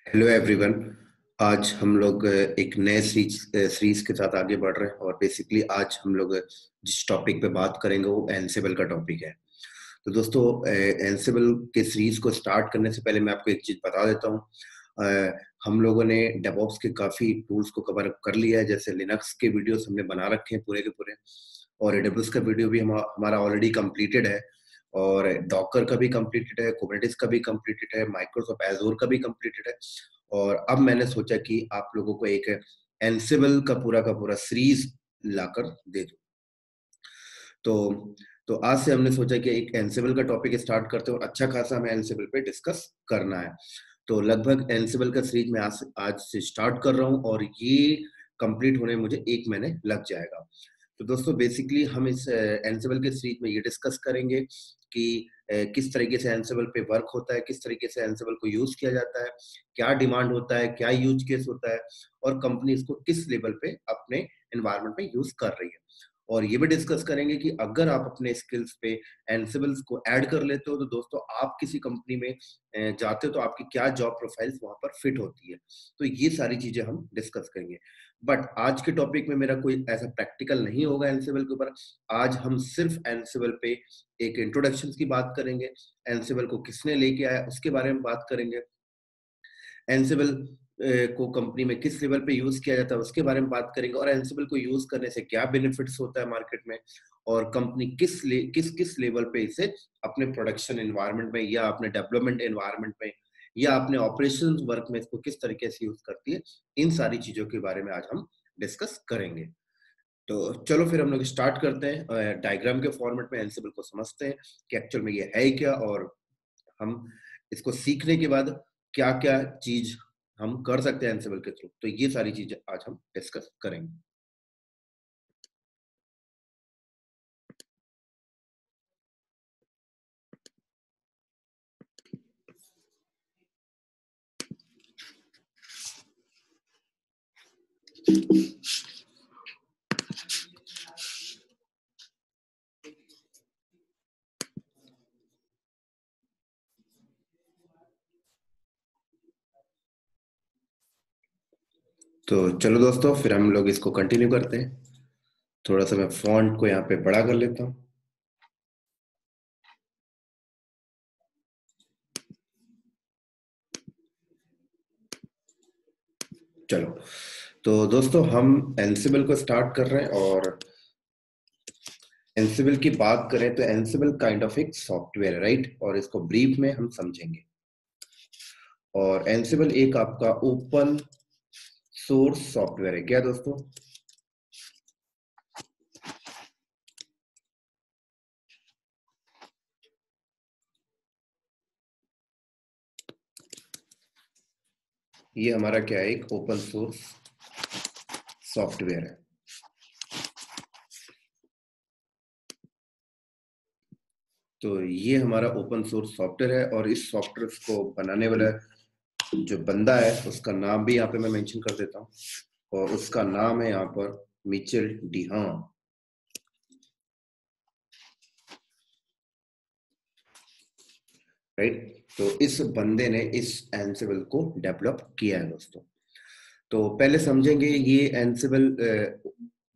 Hello everyone. आज हम लोग एक नए सीरीज के साथ आगे बढ़ रहे हैं और बेसिकली आज हम लोग जिस टॉपिक पे बात करेंगे वो एनसिबल का टॉपिक है। तो दोस्तों, एनसिबल के सीरीज को स्टार्ट करने से पहले मैं आपको एक चीज बता देता हूँ। हम लोगों ने डेवऑप्स के काफी टूल्स को कवर कर लिया है, जैसे लिनक्स के वीडियोस हमने बना रखे हैं पूरे के पूरे, और एडब्ल्यूएस का वीडियो भी हमारा ऑलरेडी कंप्लीटेड है, और डॉकर का भी कंप्लीटेड है, कुबरनेटिस का भी कंप्लीटेड है, माइक्रोसॉफ्ट एजोर का भी कंप्लीटेड है। और अब मैंने सोचा कि आप लोगों को एक एनसिबल का पूरा सीरीज लाकर दे दूं। तो तो आज से हमने सोचा कि एक एनसिबल का टॉपिक स्टार्ट करते हैं और अच्छा खासा हमें एनसिबल पे डिस्कस करना है। तो लगभग एनसिबल का सीरीज मैं आज से स्टार्ट कर रहा हूँ और ये कंप्लीट होने में मुझे 1 महीने लग जाएगा। तो दोस्तों, बेसिकली हम इस एनसिबल के सीरीज में ये डिस्कस करेंगे कि किस तरीके से एनसिबल पे वर्क होता है, किस तरीके से एनसिबल को यूज किया जाता है, क्या डिमांड होता है, क्या यूज केस होता है, और कंपनी इसको किस लेवल पे अपने एनवायरमेंट में यूज कर रही है। और ये भी डिस्कस करेंगे कि अगर आप अपने स्किल्स पे एनसिबल्स को ऐड कर लेते हो तो दोस्तों आप किसी कंपनी में जाते हो तो आपकी क्या जॉब प्रोफाइल्स वहां पर फिट होती है। तो ये सारी चीजें हम डिस्कस करेंगे। बट आज के टॉपिक में मेरा कोई ऐसा प्रैक्टिकल नहीं होगा एनसिबल के ऊपर। आज हम सिर्फ एनसिबल पे एक इंट्रोडक्शन की बात करेंगे, एनसिबल को किसने लेके आया उसके बारे में बात करेंगे, एनसिबल को कंपनी में किस लेवल पे यूज किया जाता है उसके बारे में बात करेंगे, और एनसिबल को यूज करने से क्या बेनिफिट्स होता है मार्केट में, और कंपनी किस लेवल पे इसे अपने प्रोडक्शन एनवायरनमेंट में या अपने डेवलपमेंट एनवायरनमेंट में या अपने ऑपरेशन वर्क में इसको किस तरीके से यूज करती है। इन सारी चीजों के बारे में आज हम डिस्कस करेंगे। तो चलो फिर हम लोग स्टार्ट करते हैं, डायग्राम के फॉर्मेट में एनसिबल को समझते हैं कि एक्चुअल में ये है क्या, और हम इसको सीखने के बाद क्या क्या चीज हम कर सकते हैं एनसिबल के थ्रू। तो ये सारी चीजें आज हम डिस्कस करेंगे। तो चलो दोस्तों, फिर हम लोग इसको कंटिन्यू करते हैं। थोड़ा सा मैं फॉन्ट को यहाँ पे बड़ा कर लेता हूँ। चलो, तो दोस्तों हम एनसिबल को स्टार्ट कर रहे हैं, और एनसिबल की बात करें तो एनसिबल काइंड ऑफ एक सॉफ्टवेयर है, राइट, और इसको ब्रीफ में हम समझेंगे। और एनसिबल एक आपका ओपन सोर्स सॉफ्टवेयर है क्या दोस्तों? ये हमारा क्या है, एक ओपन सोर्स सॉफ्टवेयर है। तो ये हमारा ओपन सोर्स सॉफ्टवेयर है, और इस सॉफ्टवेयर को बनाने वाला जो बंदा है उसका नाम भी यहाँ पे मैं मेंशन कर देता हूँ, और उसका नाम है यहाँ पर मिचेल डिहान, राइट। तो इस बंदे ने इस एनसिबल को डेवलप किया है दोस्तों। तो पहले समझेंगे ये एनसिबल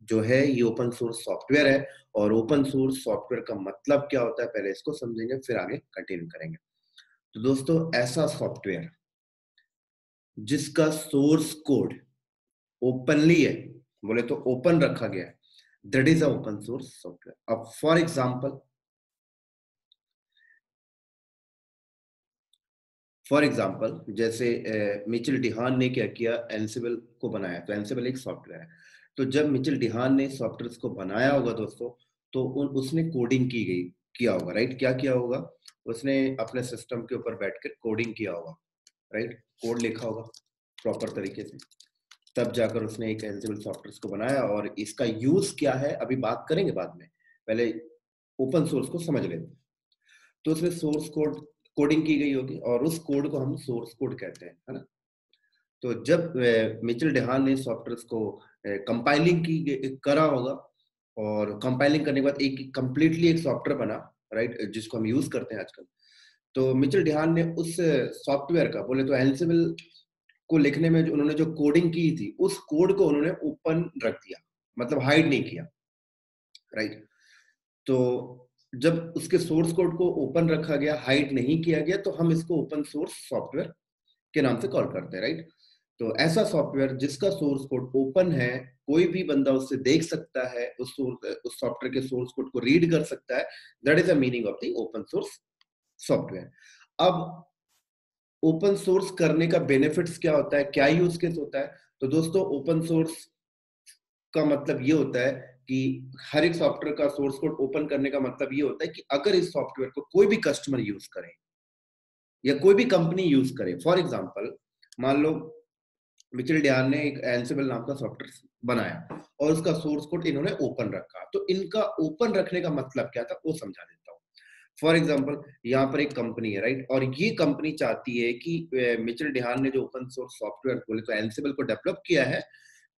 जो है ये ओपन सोर्स सॉफ्टवेयर है, और ओपन सोर्स सॉफ्टवेयर का मतलब क्या होता है पहले इसको समझेंगे, फिर आगे कंटिन्यू करेंगे। तो दोस्तों, ऐसा सॉफ्टवेयर जिसका सोर्स कोड ओपनली है, बोले तो ओपन रखा गया है, that is a open source software. अब फॉर एग्जांपल जैसे मिचेल डिहान ने क्या किया, एनसिबल को बनाया। तो एनसिबल एक सॉफ्टवेयर है, तो जब मिचेल डिहान ने सॉफ्टवेयर को बनाया होगा दोस्तों, तो उसने कोडिंग किया होगा, राइट। क्या किया होगा, उसने अपने सिस्टम के ऊपर बैठकर कोडिंग किया होगा, राइट, कोड लिखा होगा प्रॉपर तरीके से, तब जाकर उसने एक एनसिबल सॉफ्टवेयर को बनाया। और इसका यूज क्या है अभी बात करेंगे बाद में, पहले ओपन सोर्स को समझ लेते हैं। तो उसमें सोर्स कोडिंग की गई होगी, और उस कोड को हम सोर्स कोड कहते हैं, है ना। तो जब मिचेल डेहान ने सॉफ्टवेयर को कंपाइलिंग करा होगा, और कंपाइलिंग करने के बाद एक कंप्लीटली एक सॉफ्टवेयर बना, राइट, जिसको हम यूज करते हैं आजकल। तो मिचेल डेहान ने उस सॉफ्टवेयर का, बोले तो एनसिबल को लिखने में जो उन्होंने जो कोडिंग की थी, उस कोड को उन्होंने ओपन रख दिया, मतलब हाइड नहीं किया, राइट? तो जब उसके सोर्स कोड को ओपन रखा गया, हाइड नहीं किया गया, तो हम इसको ओपन सोर्स सॉफ्टवेयर के नाम से कॉल करते हैं, राइट? तो ऐसा सॉफ्टवेयर जिसका सोर्स कोड ओपन है, कोई भी बंदा उससे देख सकता है, उस सॉफ्टवेयर के सोर्स कोड को रीड कर सकता है, that is the meaning of the open source software. अब ओपन सोर्स करने का बेनिफिट्स क्या होता है, क्या यूज केस होता है? तो दोस्तों, ओपन सोर्स का मतलब ये होता है कि हर एक सॉफ्टवेयर का सोर्स कोड ओपन करने का मतलब ये होता है कि अगर इस सॉफ्टवेयर को कोई भी कस्टमर यूज करे या कोई भी कंपनी यूज करे, फॉर एग्जांपल मान लो मिचेल डियान ने एक एंसिबल नाम का सॉफ्टवेयर बनाया और उसका सोर्स कोड इन्होंने ओपन रखा, तो इनका ओपन रखने का मतलब क्या था वो समझा देता हूँ। फॉर एग्जाम्पल, यहाँ पर एक कंपनी है, राइट? और ये कंपनी चाहती है कि मिचेल डिहान ने जो ओपन सोर्स सॉफ्टवेयर बोले तो एंसिबल को डेवलप किया है,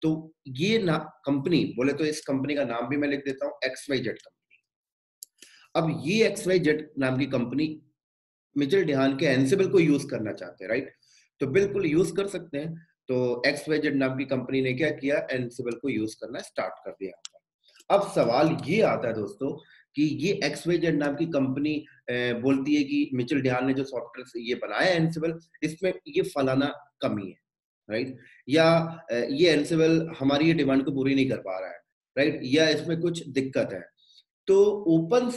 तो ये ना कंपनी बोले तो इस कंपनी का नाम भी मैं लिख देता हूँ, XYZ कंपनी। अब ये XYZ नाम की कंपनी मिचेल डिहान के एंसिबल को यूज करना चाहते हैं, राइट? तो बिल्कुल यूज कर सकते हैं। तो XYZ नाम की कंपनी ने क्या किया, एंसिबल को यूज करना स्टार्ट कर दिया। अब सवाल ये आता है दोस्तों कि ये XYZ नाम की कंपनी बोलती है कि मिचेल डिहान ने जो सॉफ्टवेयर ये बनाया एंसिबल, इसमें ये फलाना कमी है, राइट? या ये एंसिबल हमारी ये डिमांड को पूरी नहीं कर पा रहा है, राइट? या इसमें कुछ दिक्कत है। तो ओपन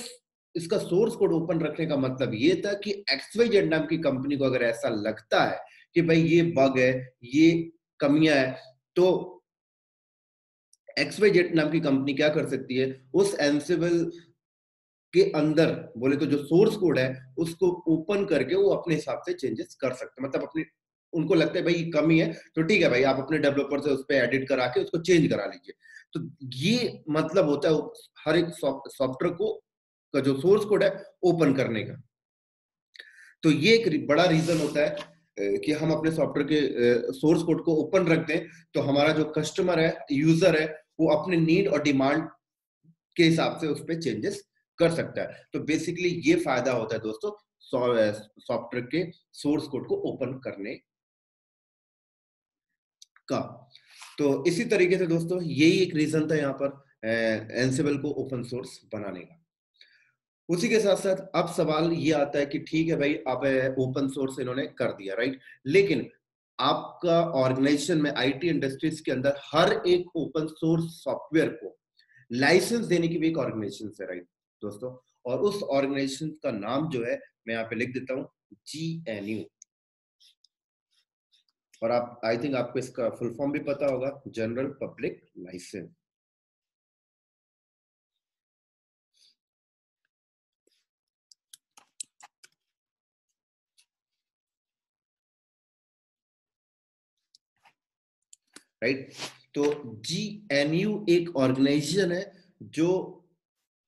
इसका सोर्स कोड ओपन रखने का मतलब ये था कि XYZ नाम की कंपनी को अगर ऐसा लगता है कि भाई ये बग है, ये कमियां है, तो XYZ नाम की कंपनी क्या कर सकती है, उस एंसिबल के अंदर बोले तो जो सोर्स कोड है उसको ओपन करके वो अपने हिसाब से चेंजेस कर सकते हैं। मतलब अपने उनको लगता है भाई ये कमी है, तो ठीक है भाई, आप अपने डेवलपर से उस पर एडिट करा के उसको चेंज करा लीजिए। तो ये मतलब होता है हर एक सॉफ्टवेयर को का जो सोर्स कोड है ओपन करने का। तो ये एक बड़ा रीजन होता है कि हम अपने सॉफ्टवेयर के सोर्स कोड को ओपन रखते हैं, तो हमारा जो कस्टमर है, यूजर है, वो अपने नीड और डिमांड के हिसाब से उस पर चेंजेस कर सकता है। तो बेसिकली ये फायदा होता है दोस्तों सॉफ्टवेयर के सोर्स कोड को ओपन करने का। तो इसी तरीके से दोस्तों यही एक रीजन था यहाँ पर एंसिबल को ओपन सोर्स बनाने का। उसी के साथ साथ अब सवाल ये आता है कि ठीक है भाई, अब ओपन सोर्स इन्होंने कर दिया, राइट? लेकिन आपका ऑर्गेनाइजेशन में, आईटी इंडस्ट्रीज के अंदर हर एक ओपन सोर्स सॉफ्टवेयर को लाइसेंस देने की भी एक ऑर्गेनाइजेशन है, राइट दोस्तों? और उस ऑर्गेनाइजेशन का नाम जो है मैं यहाँ पे लिख देता हूँ, GNU। और आप, आई थिंक आपको इसका फुल फॉर्म भी पता होगा, जनरल पब्लिक लाइसेंस, राइट? तो GNU एक ऑर्गेनाइजेशन है जो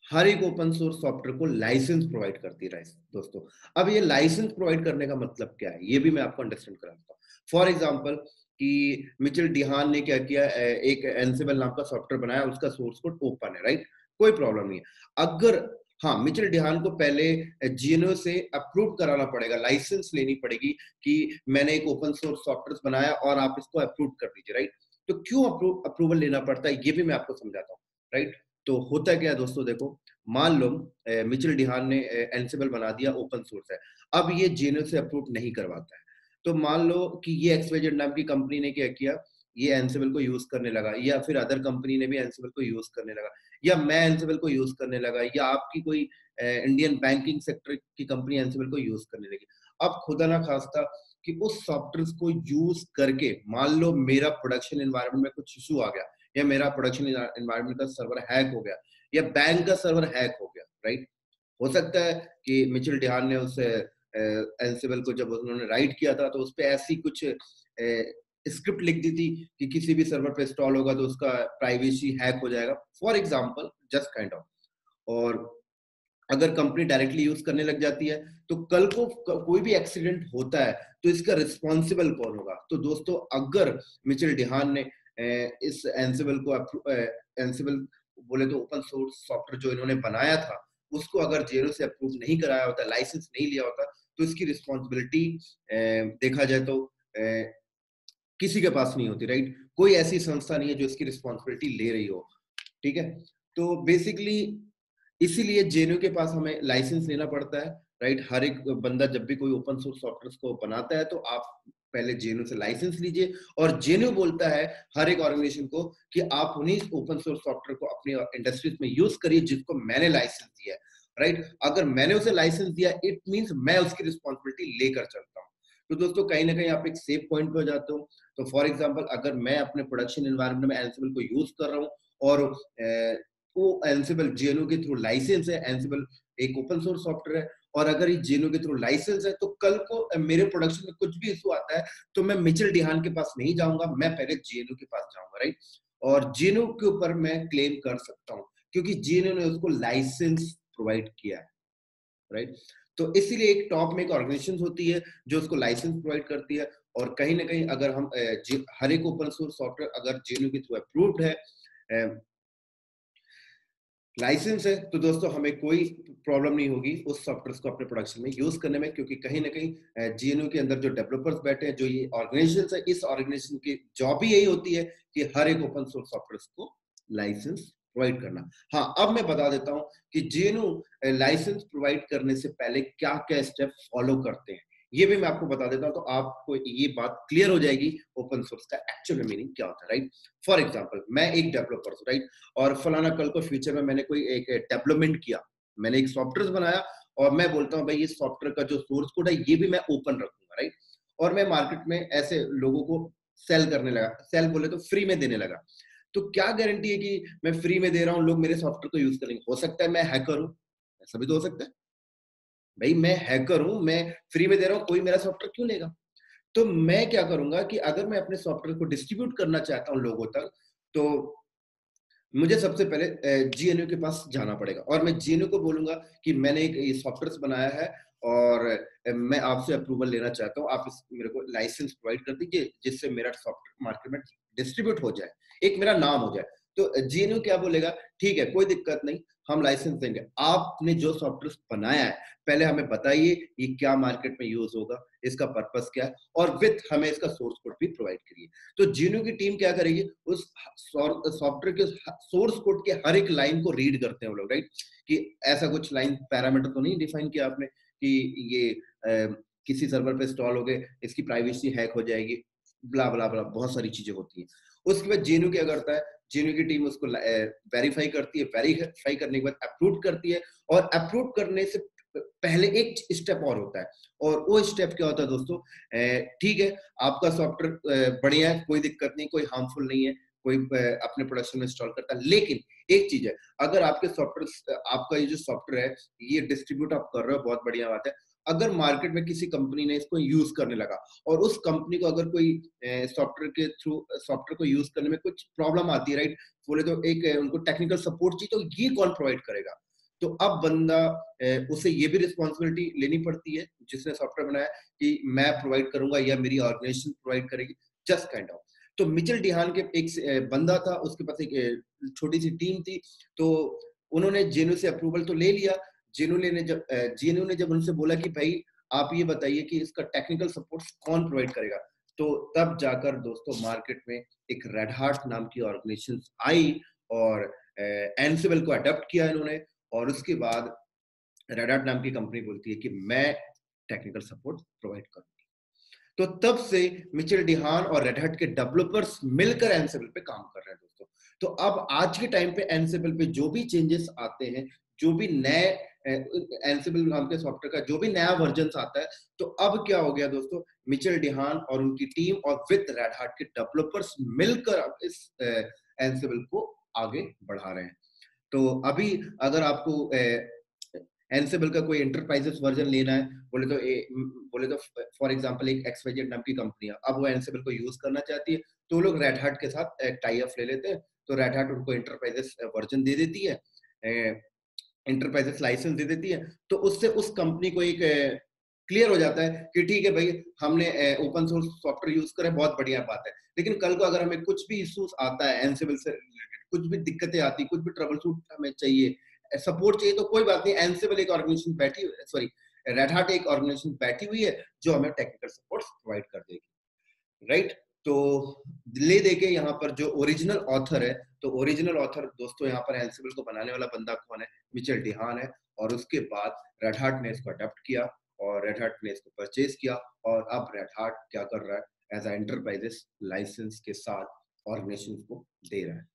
हर एक ओपन सोर्स सॉफ्टवेयर को लाइसेंस प्रोवाइड करती है, दोस्तों। अब ये लाइसेंस प्रोवाइड करने का मतलब क्या है, ये भी मैं आपको अंडरस्टैंड कराता हूँ। फॉर एग्जांपल कि मिचेल डिहान ने क्या किया, एक एंसिबल नाम का सॉफ्टवेयर बनाया, उसका सोर्स कोड ओपन है, राइट? कोई प्रॉब्लम नहीं है। अगर हाँ, मिचेल डिहान को पहले GNU से अप्रूव कराना पड़ेगा, लाइसेंस लेनी पड़ेगी कि मैंने एक ओपन सोर्स सॉफ्टवेयर बनाया और आप इसको अप्रूव कर दीजिए, राइट? तो क्यों अप्रूवल लेना पड़ता है, ये भी मैं आपको समझाता हूँ, राइट? तो होता क्या है दोस्तों, देखो, मान लो मिचेल डिहान ने एंसिबल बना दिया, ओपन सोर्स है। अब ये GNU से अप्रूव नहीं करवाता है, तो मान लो कि ये XYZ नाम की कंपनी ने क्या किया, ये एंसिबल को यूज करने लगा, या फिर अदर कंपनी ने भी एंसिबल को यूज करने लगा, या मैं एंसिबल को यूज करने लगा, या आपकी कोई इंडियन बैंकिंग सेक्टर की कंपनी एंसिबल को यूज करने लगी। अब खुदा ना खास्ता कि उस सॉफ्टवेयर को यूज करके मान लो मेरा प्रोडक्शन एनवायरनमेंट में कुछ इशू आ गया, या मेरा प्रोडक्शन एनवायरनमेंट का सर्वर हैक हो गया, या बैंक का सर्वर हैक हो गया, राइट? हो सकता है कि मिचेल डिहान ने उस एंसिबल को जब उन्होंने राइट किया था, तो उस पे ऐसी कुछ स्क्रिप्ट लिख दी थी कि किसी भी सर्वर पे इंस्टॉल होगा तो उसका प्राइवेसी हैक हो जाएगा, for example, just kind of. और अगर कंपनी डायरेक्टली यूज करने लग जाती है, तो कल को कोई भी एक्सीडेंट होता है, तो इसका रिस्पॉन्सिबल कौन होगा? तो दोस्तों, अगर मिचेल डिहान ने इस एंसिबल को एंसिबल बोले तो ओपन सोर्स सॉफ्टवेयर जो इन्होंने बनाया था, उसको अगर GNU से अप्रूव नहीं कराया होता, लाइसेंस नहीं लिया होता, तो इसकी रिस्पॉन्सिबिलिटी देखा जाए तो किसी के पास नहीं होती, राइट? कोई ऐसी संस्था नहीं है जो इसकी रिस्पॉन्सिबिलिटी ले रही हो, ठीक है? तो बेसिकली इसीलिए जेएनयू के पास हमें लाइसेंस लेना पड़ता है, राइट? हर एक बंदा जब भी कोई ओपन सोर्स सॉफ्टवेयर को बनाता है तो आप पहले जेएनयू से लाइसेंस लीजिए, और जेएनयू बोलता है हर एक ऑर्गेनाइजेशन को कि आप उन्हीं ओपन सोर्स सॉफ्टवेयर को अपनी इंडस्ट्रीज में यूज करिए जिसको मैंने लाइसेंस दिया है, राइट? अगर मैंने उसे लाइसेंस दिया, इट मीन्स मैं उसकी रिस्पॉन्सिबिलिटी लेकर चलता हूँ। तो दोस्तों कहीं ना कहीं आप एक सेफ पॉइंट पे हो जाते हो। तो फॉर एग्जाम्पल अगर मैं अपने प्रोडक्शन एनवायरनमेंट में एंसिबल को यूज कर रहा हूँ, और वो एंसिबल जेएनयू के थ्रू लाइसेंस है, एंसिबल एक ओपन सोर्स सॉफ्टवेयर है, और अगर ये जेएनयू के थ्रू लाइसेंस है, तो कल को मेरे प्रोडक्शन में कुछ भी इशू आता है तो मैं मिचेल डिहान के पास नहीं जाऊंगा, मैं पहले जेएनयू के पास जाऊंगा, राइट? और जेएनयू के ऊपर मैं क्लेम कर सकता हूँ क्योंकि जेएनयू ने उसको लाइसेंस प्रोवाइड किया है, राइट? तो इसीलिए एक टॉप में एक ऑर्गेनाइजेशन होती है जो उसको लाइसेंस प्रोवाइड करती है, और कहीं ना कहीं अगर हम हर एक ओपन सोर्स सॉफ्टवेयर अगर जेएनयू के थ्रू अप्रूव्ड है, लाइसेंस है, तो दोस्तों हमें कोई प्रॉब्लम नहीं होगी उस सॉफ्टवेयर को अपने प्रोडक्शन में यूज करने में, क्योंकि कहीं ना कहीं जेएनयू के अंदर जो डेवलपर्स बैठे हैं, जो ये ऑर्गेनाइजेशन है, इस ऑर्गेनाइजेशन की जॉब ही यही होती है कि हर एक ओपन सोर्स सॉफ्टवेयर को लाइसेंस प्रोवाइड करना। हाँ, अब मैं बता देता हूं कि जेएनयू लाइसेंस प्रोवाइड करने से पहले क्या क्या स्टेप फॉलो करते हैं, ये भी मैं आपको बता देता हूं, तो आपको ये बात क्लियर हो जाएगी ओपन सोर्स का एक्चुअल मीनिंग क्या होता है, राइट? फॉर एग्जाम्पल मैं एक डेवलपर हूं, राइट? और फलाना कल को फ्यूचर में मैंने कोई एक डेवलपमेंट किया, मैंने एक सॉफ्टवेयर बनाया, और मैं बोलता हूँ भाई ये सॉफ्टवेयर का जो सोर्स कोड है ये भी मैं ओपन रखूंगा, राइट? और मैं मार्केट में ऐसे लोगों को सेल करने लगा, सेल बोले तो फ्री में देने लगा, तो क्या गारंटी है कि मैं फ्री में दे रहा हूँ लोग मेरे सॉफ्टवेयर को यूज करेंगे? हो सकता है मैं हैकर हूँ, ऐसा भी तो हो सकता है। भाई मैं हैकर हूँ, मैं फ्री में दे रहा हूँ, कोई मेरा सॉफ्टवेयर क्यों लेगा? तो मैं क्या करूंगा कि अगर मैं अपने सॉफ्टवेयर को डिस्ट्रीब्यूट करना चाहता हूँ लोगों तक, तो मुझे सबसे पहले जीएनयू के पास जाना पड़ेगा, और मैं जीएनयू को बोलूंगा कि मैंने एक ये सॉफ्टवेयर बनाया है, और मैं आपसे अप्रूवल लेना चाहता हूँ, आप मेरे को लाइसेंस प्रोवाइड कर दीजिए जिससे मेरा सॉफ्टवेयर मार्केट में डिस्ट्रीब्यूट हो जाए, एक मेरा नाम हो जाए। तो जीएनयू क्या बोलेगा, ठीक है कोई दिक्कत नहीं, हम लाइसेंस देंगे, आपने जो सॉफ्टवेयर बनाया है पहले हमें बताइए ये क्या मार्केट में यूज होगा, इसका पर्पस क्या है, और विथ हमें इसका सोर्स कोड भी प्रोवाइड करिए। तो जीएनयू की टीम क्या करेगी, उस सॉफ्टवेयर के सोर्स कोड के हर एक लाइन को रीड करते हैं वो लोग, राइट? कि ऐसा कुछ लाइन पैरामीटर तो नहीं डिफाइन किया आपने कि ये किसी सर्वर पे इंस्टॉल हो गए, इसकी प्राइवेसी हैक हो जाएगी, ब्ला ब्ला ब्ला, बहुत सारी चीजें होती हैं। उसके बाद जेएनयू क्या करता है, जेएनयू की टीम उसको वेरीफाई करती है, वेरीफाई करने के बाद अप्रूव करती है, और अप्रूव करने से पहले एक स्टेप और होता है, और वो स्टेप क्या होता है दोस्तों, ठीक है आपका सॉफ्टवेयर बढ़िया है, कोई दिक्कत नहीं, कोई हार्मफुल नहीं है, कोई अपने प्रोडक्शन में इंस्टॉल करता है, लेकिन एक चीज है, अगर आपके सॉफ्टवेयर, आपका ये जो सॉफ्टवेयर है ये डिस्ट्रीब्यूट आप कर रहे हो, बहुत बढ़िया बात है, अगर मार्केट में किसी कंपनी ने इसको यूज करने लगा, और उस कंपनी को अगर कोई सॉफ्टवेयर के थ्रू सॉफ्टवेयर को यूज करने में कुछ प्रॉब्लम आती है, राइट? बोले तो एक उनको टेक्निकल सपोर्ट चाहिए, तो ये कौन प्रोवाइड करेगा? तो अब बंदा उसे ये भी रिस्पॉन्सिबिलिटी लेनी पड़ती है जिसने सॉफ्टवेयर बनाया कि मैं प्रोवाइड करूंगा या मेरी ऑर्गेनाइजेशन प्रोवाइड करेगी, जस्ट काइंड ऑफ। तो मिचेल डिहान के एक बंदा था, उसके पास एक छोटी सी टीम थी, तो उन्होंने जेएनयू से अप्रूवल तो ले लिया। जेएनयू ने जब उनसे बोला कि भाई आप ये बताइए कि इसका टेक्निकल सपोर्ट कौन प्रोवाइड करेगा, तो तब जाकर दोस्तों मार्केट में एक रेड हार्ट नाम की ऑर्गेनाइजेशन आई, और एनसिबल को अडॉप्ट किया इन्होंने, और उसके बाद रेड हार्ट नाम की कंपनी बोलती है कि मैं टेक्निकल सपोर्ट प्रोवाइड करूंगी। तो तब से मिचेल डिहान और रेड हैट के डेवलपर्स मिलकर एनसिबल पे काम कर रहे हैं दोस्तों। तो अब आज के टाइम पे एनसिबल पे जो भी चेंजेस आते हैं, जो भी नए एनसिबल नाम के सॉफ्टवेयर का जो भी नया वर्जन आता है, तो अब क्या हो गया दोस्तों, मिचेल डिहान और उनकी टीम और विद रेड हैट के डेवलपर्स मिलकर अब इस एनसिबल को आगे बढ़ा रहे हैं। तो अभी अगर आपको एनसिबल का कोई एंटरप्राइजेस वर्जन लेना है, बोले तो फॉर एग्जांपल एक एक्सवाईजेड नाम की कंपनी है, अब वो एनसिबल को यूज करना चाहती है, तो वो लोग रेड हैट के साथ टाई अप ले लेते हैं, तो रेड हैट उनको एंटरप्राइजेस वर्जन दे देती है, एंटरप्राइजेस लाइसेंस दे देती है, तो उससे उस कंपनी को एक क्लियर हो जाता है कि ठीक है भाई हमने ओपन सोर्स सॉफ्टवेयर यूज करें, बहुत बढ़िया बात है, लेकिन कल को अगर हमें कुछ भी इश्यूज आता है एनसिबल से रिलेटेड, कुछ भी दिक्कतें आती, कुछ भी ट्रबल शूट हमें चाहिए, सपोर्ट चाहिए, तो कोई बात नहीं, एनसिबल एक ऑर्गेनाइजेशन बैठी हुई है, सॉरी रेड हैट एक ऑर्गेनाइजेशन बैठी हुई है जो हमें टेक्निकल सपोर्ट प्रोवाइड कर देगी, राइट? तो ले देके यहाँ पर जो ओरिजिनल ऑथर है, तो ओरिजिनल ऑथर दोस्तों यहाँ पर एंसिबल को बनाने वाला बंदा कौन है? मिचेल डिहान है। और उसके बाद रेड हार्ट ने इसको अडॉप्ट किया और रेड हार्ट ने इसको परचेज किया और अब रेड हार्ट क्या कर रहा है? एज अ एंटरप्राइजेस लाइसेंस के साथ ऑर्गेनाइजेशन को दे रहा है।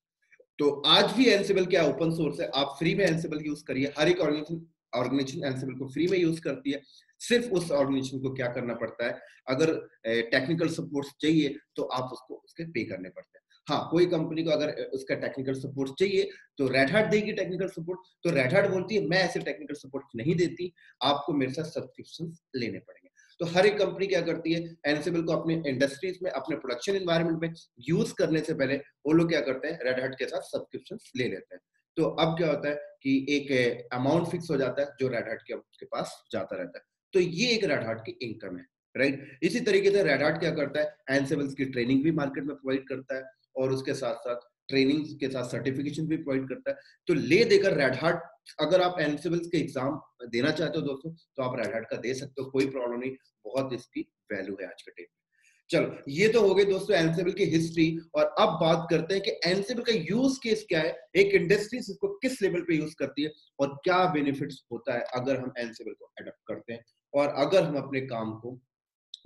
तो आज भी एंसिबल क्या ओपन सोर्स है, आप फ्री में एंसिबल यूज करिए। हर एक ऑर्गेनाइजेशन एंसिबल को फ्री में यूज करती है। सिर्फ उस ऑर्गेनाइजेशन को क्या करना पड़ता है, अगर टेक्निकल सपोर्ट चाहिए तो आप उसको उसके पे करने पड़ते हैं। हाँ, कोई कंपनी को अगर उसका टेक्निकल सपोर्ट चाहिए तो रेड हार्ट देगी टेक्निकल सपोर्ट, तो रेड हार्ट बोलती है मैं ऐसे टेक्निकल सपोर्ट नहीं देती, आपको मेरे साथ सब्सक्रिप्शन लेने पड़ेंगे। तो हर एक कंपनी क्या करती है, एंसिबल को अपने इंडस्ट्रीज में, अपने प्रोडक्शन एनवायरनमेंट में यूज करने से पहले वो लोग क्या करते हैं, रेड हार्ट के साथ सब्सक्रिप्शन ले लेते हैं। तो अब क्या होता है कि एक अमाउंट फिक्स हो जाता है जो रेड हार्ट के पास जाता रहता है। तो ये एक रेड हार्ट की इनकम है, राइट। इसी तरीके से रेड हार्ट क्या करता है, एंसिबल की ट्रेनिंग भी मार्केट में प्रोवाइड करता है और उसके साथ साथ ट्रेनिंग के साथ सर्टिफिकेशन भी प्रोवाइड करता है। तो ले देकर रेड हार्ट, अगर आप एंसिबल के एग्जाम देना चाहते हो दोस्तों, तो आप रेड हार्ट का दे सकते हो, कोई प्रॉब्लम नहीं, बहुत इसकी वैल्यू है आज के टाइम में। चलो, ये तो हो गई दोस्तों एंसिबल की हिस्ट्री। और अब बात करते हैं कि एंसिबल का यूज केस क्या है, एक इंडस्ट्री इसको किस लेवल पे यूज करती है और क्या बेनिफिट्स होता है अगर हम एंसिबल को अडॉप्ट करते हैं और अगर हम अपने काम को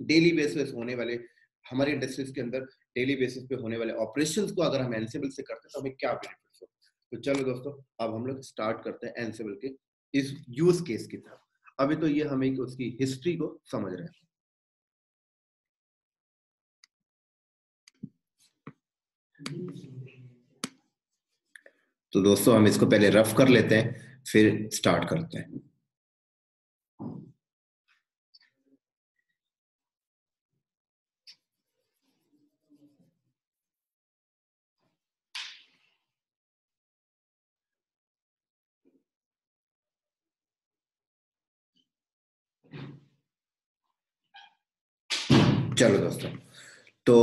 डेली बेसिस होने वाले, हमारी इंडस्ट्रीज के अंदर डेली बेसिस पे होने वाले ऑपरेशंस को अगर हम एंसिबल से करते हैं तो हमें क्या बेनिफिट्स हो। तो चलो दोस्तों, अब हम लोग स्टार्ट करते हैं एंसिबल के इस यूज केस की तरफ। अभी तो ये हमें उसकी हिस्ट्री को समझ रहे हैं। तो दोस्तों हम इसको पहले रफ कर लेते हैं, फिर स्टार्ट करते हैं। चलो दोस्तों, तो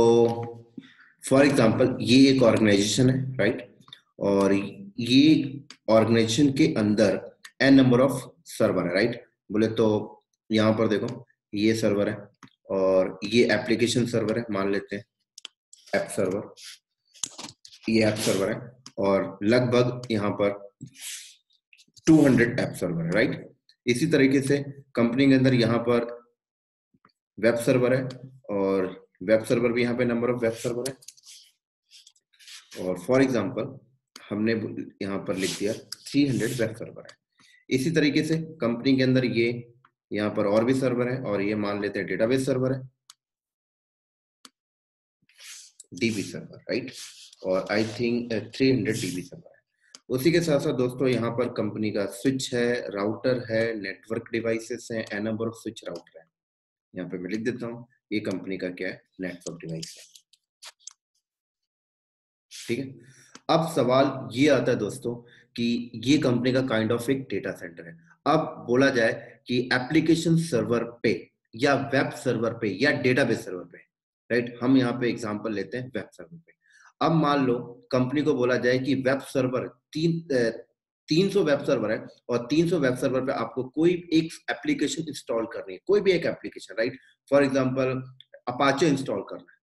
फॉर एग्जांपल ये एक ऑर्गेनाइजेशन है, राइट। और ये ऑर्गेनाइजेशन के अंदर एन नंबर ऑफ सर्वर है, राइट। बोले तो यहाँ पर देखो, ये सर्वर है और ये एप्लीकेशन सर्वर है, मान लेते हैं ऐप सर्वर, ये ऐप सर्वर है और लगभग यहाँ पर 200 ऐप सर्वर है, राइट। इसी तरीके से कंपनी के अंदर यहाँ पर वेब सर्वर है और वेब सर्वर भी यहाँ पे नंबर ऑफ वेब सर्वर है। और फॉर एग्जांपल हमने यहाँ पर लिख दिया 300 वेब सर्वर है। इसी तरीके से कंपनी के अंदर ये यहाँ पर और भी सर्वर है और ये मान लेते हैं डेटाबेस सर्वर है, डीबी सर्वर, राइट। और आई थिंक 300 डीबी सर्वर है। उसी के साथ साथ दोस्तों यहाँ पर कंपनी का स्विच है, राउटर है, नेटवर्क डिवाइसेस है, N number of switch router है। यहाँ पे मैं लिख देता हूँ, ये कंपनी का क्या है, नेटवर्क डिवाइस है, ठीक है। अब सवाल ये आता है दोस्तों कि ये कंपनी का काइंड ऑफ एक डेटा सेंटर है। अब बोला जाए कि एप्लीकेशन सर्वर पे या वेब सर्वर पे या डेटाबेस सर्वर पे, राइट। हम यहाँ पे एग्जांपल लेते हैं वेब सर्वर पे। अब मान लो कंपनी को बोला जाए कि वेब सर्वर 300 वेब सर्वर है और 300 वेब सर्वर पे आपको कोई एक एप्लीकेशन इंस्टॉल करनी है, कोई भी एक application, right. For example Apache install करना है।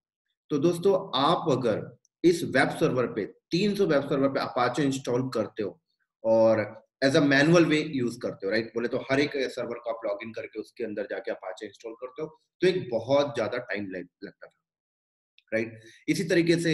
तो दोस्तों आप अगर इस वेब सर्वर पे 300 वेब सर्वर पे अपाचे इंस्टॉल करते हो और as a manual way use करते हो, राइट। बोले तो हर एक सर्वर को आप लॉग इन करके उसके अंदर जाके अपाचे इंस्टॉल करते हो, तो एक बहुत ज्यादा टाइम लगता था, राइट। इसी तरीके से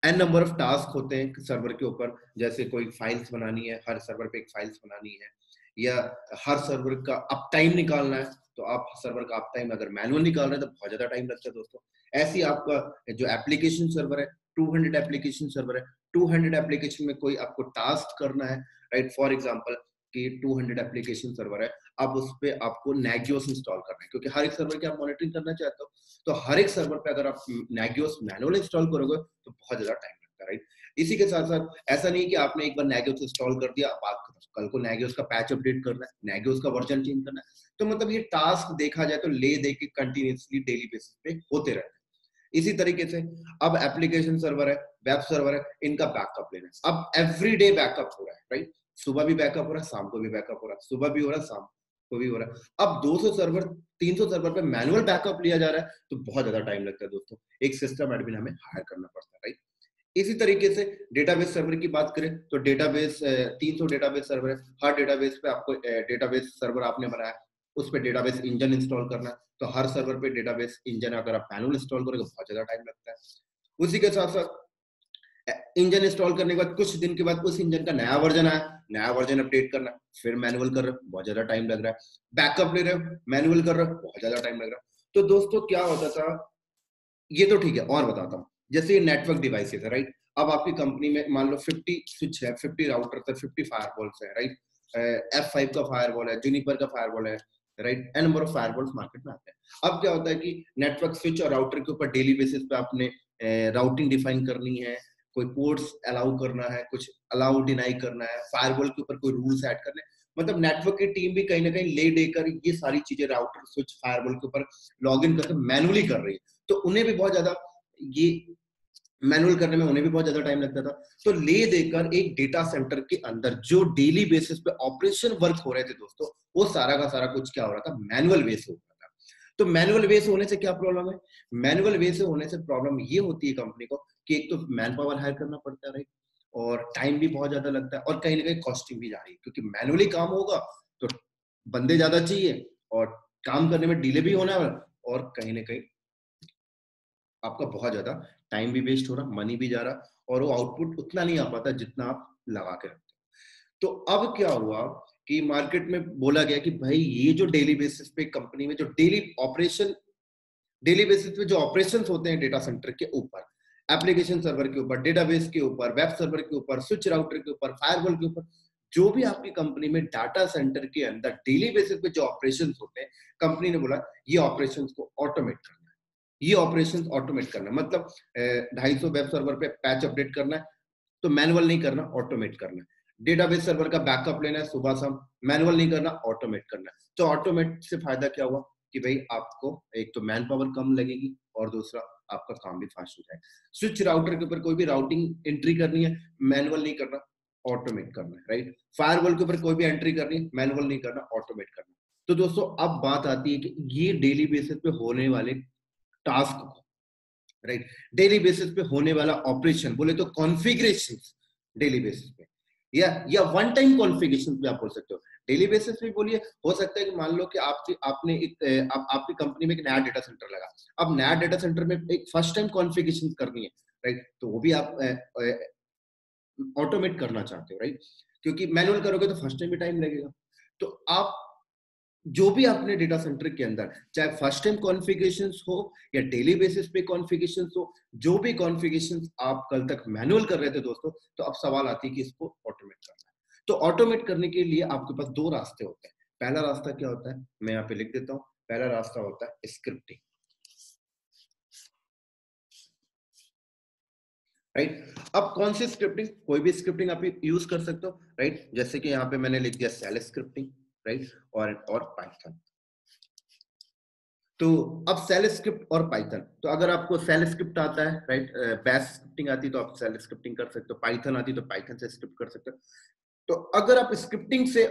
एन नंबर ऑफ टास्क होते हैं सर्वर के ऊपर, जैसे कोई फाइल्स बनानी है, हर सर्वर पे एक फाइल्स बनानी है, या हर सर्वर का अप टाइम निकालना है, तो आप सर्वर का अप टाइम अगर मैनुअल निकाल रहे हैं तो बहुत ज्यादा टाइम लगता है दोस्तों। ऐसी आपका जो एप्लीकेशन सर्वर है, 200 एप्लीकेशन सर्वर है, 200 एप्लीकेशन में कोई आपको टास्क करना है, राइट। फॉर एग्जांपल कि 200 एप्लीकेशन सर्वर है, अब उस पे आपको Nagios इंस्टॉल करना है, क्योंकि हर एक सर्वर की आप मॉनिटरिंग करना चाहते हो। तो हर एक सर्वर पे अगर आप Nagios मैनुअल इंस्टॉल करोगे तो बहुत ज्यादा टाइम लगता है, राइट। इसी के साथ साथ ऐसा नहीं कि आपने एक बार Nagios इंस्टॉल कर दिया, अब आप कल को Nagios का पैच अपडेट करना है, Nagios का वर्जन चेंज करना है। तो मतलब ये टास्क देखा जाए तो ले दे के कंटिन्यूअसली डेली बेसिस पे होते रहते हैं। इसी तरीके से अब एप्लीकेशन सर्वर है, वेब सर्वर है, इनका बैकअप लेना है। अब एवरीडे बैकअप हो रहा है, राइट। सुबह भी बैकअप हो रहा है, शाम को भी बैकअप हो रहा है, सुबह भी हो रहा है, शाम कोई भी हो रहा है। अब 200 सर्वर 300 सर्वर पे मैनुअल बैकअप लिया जा रहा है तो बहुत ज्यादा टाइम लगता है दोस्तों, एक सिस्टम एडमिन हमें हायर करना पड़ता है, राइट। इसी तरीके से डेटाबेस सर्वर की बात करें तो डेटाबेस 300 डेटाबेस सर्वर है, हर डेटाबेस पे आपको डेटाबेस सर्वर आपने बनाया, उस पे डेटाबेस इंजन इंस्टॉल करना है, तो हर सर्वर पे डेटाबेस इंजन अगर आप मैनुअल इंस्टॉल करोगे बहुत ज्यादा टाइम लगता है। उसी के साथ साथ इंजन इंस्टॉल करने के बाद कुछ दिन के बाद उस इंजन का नया वर्जन आया, नया वर्जन अपडेट करना, फिर मैनुअल कर रहे हो बहुत ज्यादा टाइम लग रहा है, बैकअप ले रहे हो मैनुअल कर रहे हो बहुत ज्यादा टाइम लग रहा है। तो दोस्तों क्या होता था, ये तो ठीक है, और बताता हूँ। जैसे ये नेटवर्क डिवाइसेस है, राइट। अब आपकी कंपनी में मान लो 50 स्विच है, 50 राउटर है, 50 फायरवॉल्स है, राइट। F5 का फायरवॉल है, जूनिपर का फायरवॉल है, right. N number of firewalls market में आते हैं। अब क्या होता है कि नेटवर्क स्विच और राउटर के ऊपर डेली बेसिस पे आपने राउटिंग डिफाइन करनी है, कोई पोर्ट्स अलाउ करना है, कुछ अलाउ डिनाई करना है, फायरवॉल के ऊपर कोई रूल्स ऐड करने हैं। मतलब नेटवर्क की टीम भी कहीं ना कहीं ले देकर ये सारी चीजें राउटर स्विच फायरवॉल के ऊपर लॉग इन करके मैनुअली कर रही है, तो उन्हें भी बहुत ज्यादा ये मैनुअल करने में उन्हें भी बहुत ज्यादा टाइम लगता था। तो ले देकर एक डेटा सेंटर के अंदर जो डेली बेसिस पे ऑपरेशन वर्क हो रहे थे दोस्तों, वो सारा का सारा कुछ क्या हो रहा था, मैनुअल बेस हो रहा था। तो मैनुअल बेस होने से क्या प्रॉब्लम है, मैनुअल बेस होने से प्रॉब्लम ये होती है कंपनी को कि एक तो मैन पावर हायर करना पड़ता है, राइट, और टाइम भी बहुत ज्यादा लगता है, और कहीं ना कहीं कॉस्टिंग भी जा रही है, क्योंकि मैनुअली काम होगा तो बंदे ज्यादा चाहिए और काम करने में डिले भी होना है, और कहीं ना कहीं आपका बहुत ज्यादा टाइम भी वेस्ट हो रहा, मनी भी जा रहा, और वो आउटपुट उतना नहीं आ पाता जितना आप लगा के रखते हो। तो अब क्या हुआ कि मार्केट में बोला गया कि भाई ये जो डेली बेसिस पे कंपनी में जो डेली बेसिस पे जो ऑपरेशन होते हैं डेटा सेंटर के ऊपर, एप्लीकेशन सर्वर के ऊपर, डेटाबेस के ऊपर, वेब सर्वर के ऊपर, स्विच राउटर के ऊपर, फायरवॉल के ऊपर, जो भी आपकी कंपनी में डाटा सेंटर के अंदर डेली बेसिस पे जो ऑपरेशन होते हैं, कंपनी ने बोला ये ऑपरेशन को ऑटोमेट करना है, ये ऑपरेशन ऑटोमेट करना मतलब 250 वेब सर्वर पे पैच अपडेट करना है, तो मैनुअल नहीं करना, ऑटोमेट करना है। डेटाबेस सर्वर का बैकअप लेना है सुबह शाम, मैनुअल नहीं करना, ऑटोमेट करना है। तो ऑटोमेट से फायदा क्या हुआ कि भाई आपको एक तो मैन पावर कम लगेगी, और दूसरा आपका काम भी फास्ट हो जाएगा। स्विच राउटर के ऊपर कोई भी राउटिंग एंट्री करनी है, मैनुअल नहीं करना, ऑटोमेट करना है, राइट। फायरवॉल के ऊपर कोई भी एंट्री करनी है, मैनुअल नहीं करना, ऑटोमेट करना। तो दोस्तों अब बात आती है कि ये डेली बेसिस पे होने वाले टास्क को, राइट, डेली बेसिस पे होने वाला ऑपरेशन बोले तो कॉन्फ़िगरेशन डेली बेसिस पे, या वन टाइम कॉन्फ़िगरेशन भी आप बोल सकते हो। डेली बेसिस पे बोलिए, हो सकता है कि मान लो कि आपने आपकी कंपनी में एक नया डेटा सेंटर लगा, अब नया डेटा सेंटर में एक फर्स्ट टाइम कॉन्फ़िगरेशन करनी है, राइट, तो वो भी आप ऑटोमेट करना चाहते हो, राइट, क्योंकि मैनुअल करोगे तो फर्स्ट टाइम भी टाइम लगेगा। तो आप जो भी आपने डेटा सेंटर के अंदर, चाहे फर्स्ट टाइम कॉन्फ़िगरेशंस हो या डेली बेसिस पे कॉन्फ़िगरेशंस हो, जो भी कॉन्फ़िगरेशंस आप कल तक मैनुअल कर रहे थे दोस्तों, तो अब सवाल आती है कि इसको ऑटोमेट करना है। तो ऑटोमेट करने के लिए आपके पास दो रास्ते होते हैं। पहला रास्ता क्या होता है, मैं यहाँ पे लिख देता हूँ। पहला रास्ता होता है स्क्रिप्टिंग, राइट। अब कौन सी स्क्रिप्टिंग, कोई भी स्क्रिप्टिंग आप यूज कर सकते हो, राइट। जैसे कि यहाँ पे मैंने लिख दिया सेल स्क्रिप्टिंग, राइट, और पाइथन। तो अब सेल स्क्रिप्ट और पाइथन, तो अगर आपको सेल स्क्रिप्ट आता है, राइट, बैश स्क्रिप्टिंग आती है तो आप सेल स्क्रिप्टिंग कर सकते हो, पाइथन आती है तो पाइथन से स्क्रिप्ट कर सकते हो। तो अगर आप स्क्रिप्टिंग से